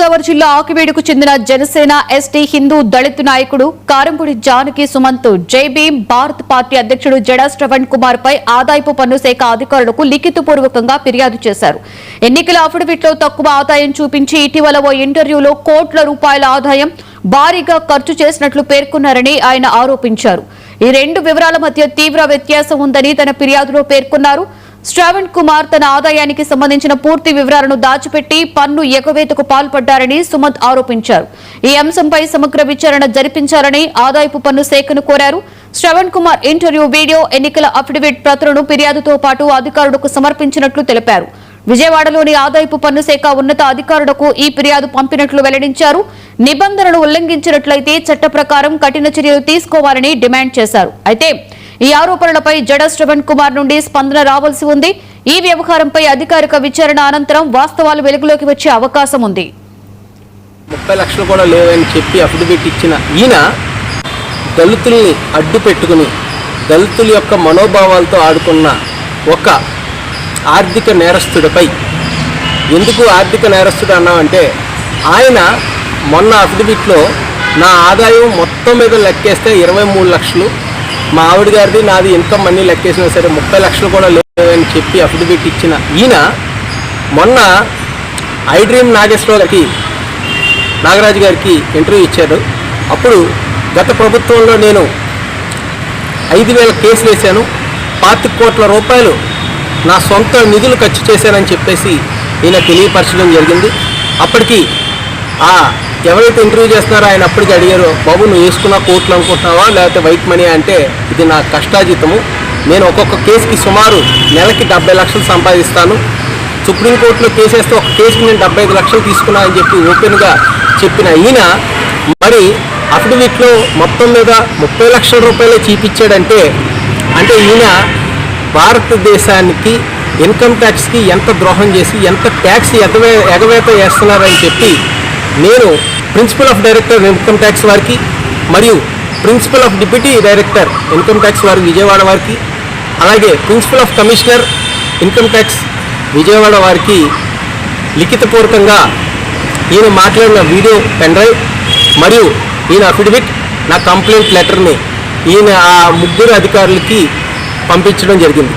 గోదావరి జిల్లా ఆకివీడుకు చెందిన జనసేన ఎస్టీ హిందూ దళిత నాయకుడు కారంపూడి జానకి సుమంత్ జై భీమ్ భారత్ పార్టీ అధ్యక్షుడు జడా శ్రవణ్ కుమార్ పై ఆదాయపు పన్ను శాఖ అధికారులకు లిఖితపూర్వకంగా ఫిర్యాదు చేశారు. ఎన్నికల అఫిడవిట్లో తక్కువ ఆదాయం చూపించి ఇటీవల ఓ ఇంటర్వ్యూలో కోట్ల రూపాయల ఆదాయం భారీగా ఖర్చు చేసినట్లు పేర్కొన్నారని ఆయన ఆరోపించారు. ఈ రెండు వివరాల మధ్య తీవ్ర వ్యత్యాసం ఉందని తన ఫిర్యాదులో పేర్కొన్నారు. శ్రవణ్ కుమార్ తన ఆదాయానికి సంబంధించిన పూర్తి వివరాలను దాచిపెట్టి పన్ను ఎగవేతకు పాల్పడ్డారని సుమంత్ ఆరోపించారు. ఈ అంశంపై సమగ్ర విచారణ జరిపించాలని ఆదాయపు పన్ను శాఖను కోరారు. శ్రవణ్ కుమార్ ఇంటర్వ్యూ వీడియో, ఎన్నికల అఫిడవిట్ ప్రతులను ఫిర్యాదుతో పాటు అధికారులకు సమర్పించినట్లు తెలిపారు. విజయవాడలోని ఆదాయపు పన్ను శాఖ ఉన్నత అధికారులకు ఈ ఫిర్యాదు పంపినట్లు వెల్లడించారు. నిబంధనలు ఉల్లంఘించినట్లయితే చట్ట ప్రకారం కఠిన చర్యలు తీసుకోవాలని డిమాండ్ చేశారు. అయితే ఈ ఆరోపణలపై జడా శ్రవణ్ కుమార్ నుండి స్పందన రావాల్సి ఉంది. ఈ వ్యవహారంపై అధికారిక విచారణ అనంతరం వాస్తవాలు వెలుగులోకి వచ్చే అవకాశం ఉంది. 30 లక్షలు కూడా లేవని చెప్పి అఫిడవిట్ ఇచ్చిన ఈయన దళితుల్ని అడ్డు పెట్టుకుని దళితుల యొక్క మనోభావాలతో ఆడుకున్న ఒక ఆర్థిక నేరస్తుడిపై, ఎందుకు ఆర్థిక నేరస్తుడు అన్నామంటే ఆయన మొన్న అఫిడవిట్లో నా ఆదాయం మొత్తం మీద లెక్కేస్తే 23 లక్షలు, మా ఆవిడ గారిది నాది ఇన్కమ్ అన్నీ లెక్కేసినా సరే 30 లక్షలు కూడా లేవని చెప్పి అఫిడవిట్ ఇచ్చిన ఈయన మొన్న ఐ డ్రీమ్ నాగరాజు గారికి ఇంటర్వ్యూ ఇచ్చారు. అప్పుడు గత ప్రభుత్వంలో నేను 5,000 కేసులు వేశాను, 25 కోట్ల రూపాయలు నా సొంత నిధులు ఖర్చు చేశానని చెప్పేసి ఈయన తెలియపరచడం జరిగింది. అప్పటికి ఎవరైతే ఇంటర్వ్యూ చేస్తున్నారో ఆయన అప్పటికి అడిగారు, బాబు నువ్వు వేసుకున్న కోట్లు అనుకుంటున్నావా లేకపోతే వైట్ మనీ అంటే, ఇది నా కష్టాజీతము, నేను ఒక్కొక్క కేసుకి సుమారు నెలకి 70 లక్షలు సంపాదిస్తాను, సుప్రీంకోర్టులో కేసేస్తే ఒక కేసుకి నేను 75 లక్షలు తీసుకున్నా అని చెప్పి ఓపెన్గా చెప్పిన ఈయన మరి అఫిడవిట్లో మొత్తం మీద 30 లక్షల రూపాయలే చూపించాడంటే, అంటే ఈయన భారతదేశానికి ఇన్కమ్ ట్యాక్స్కి ఎంత ద్రోహం చేసి ఎంత ట్యాక్స్ ఎగవేత వేస్తున్నారని చెప్పి నేను principal of director income tax వారికి మరియు principal of deputy director income tax వారికి విజయవాడ వారికి, అలాగే principal of commissioner income tax Vijayawada వారికి లిఖితపూర్వకంగా ఈయన మాట్లాడిన వీడియో పెన్ డ్రైవ్ మరియు ఈయన అఫిడవిట్, నా కంప్లైంట్ లెటర్ని ఈయన ఆ ముగ్గురు అధికారులకి పంపించడం జరిగింది.